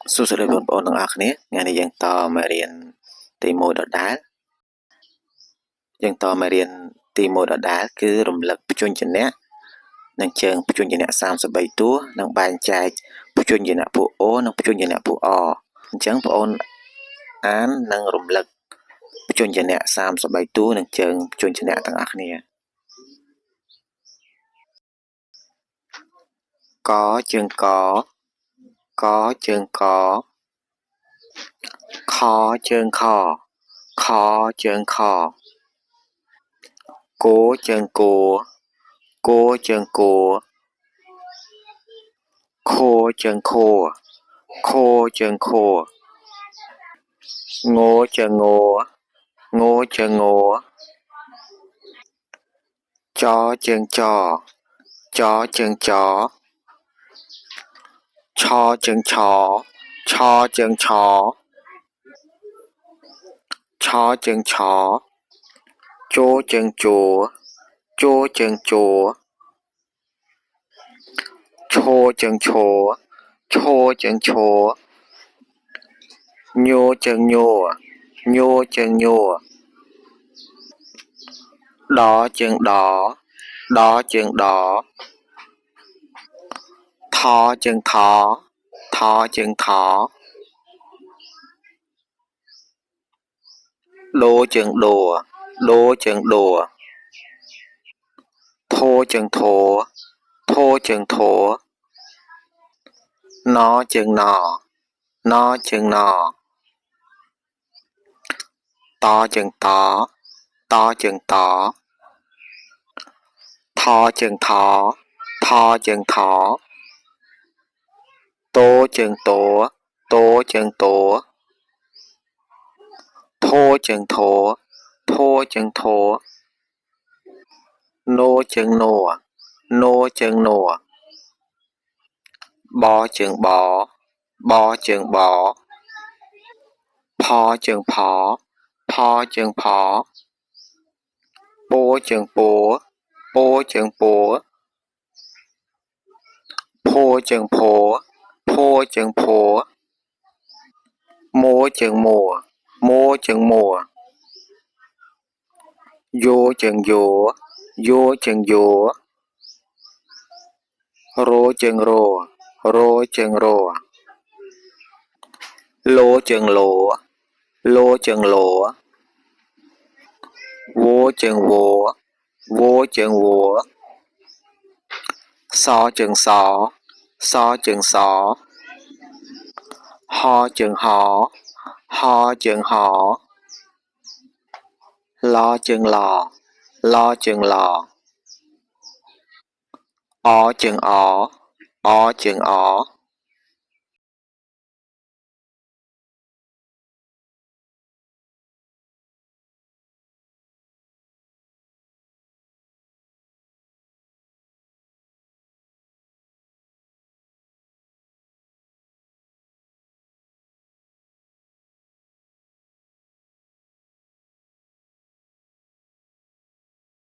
Số sự đời bốn bốn nâng ạc này, ngày này dân to mà riêng tì môi đỏ đá. Dân to mà riêng tì môi đỏ đá cứ rùm lực bù chôn chân nè. Nâng chân bù chôn chân nè xàm sơ bày túa, nâng bàn chai bù chôn chân nè bù ô, nâng bù chôn chân nè bù o. Chẳng bù ôn án nâng rùm lực bù chôn chân nè xàm sơ bày túa, nâng chân bù chôn chân nè tăng ạc này. Có chân có chân có. Khó chân khó. Cố chân cố. Khô chân khô. Ngô chân ngô. Chó chân chó chân chó. Chó chân chó chân chó. Chó chân chó. Chó chân chó chân chó. Chó chân chó chân chó. Nhô chân nhô. Đỏ chân đỏ chân đỏ. Thỏ chân thỏ chân thỏ. Đô chân đùa. Thô chân thô. Nó chân nọ. To chân to chân to. Thọ chân thọ. Tô chân tố chân tố. Thô chân thô. Nô chân nô. Bó chân bó. Phó chân phó Bố chân bố chân bố. Phô chân phô chân phô. Mô chân mô. Vô chân vô. Rô chân rô. Lô chân lô. Vô chân vô. So chân so. Ho chân ho. Lo chân lò. O chân ó.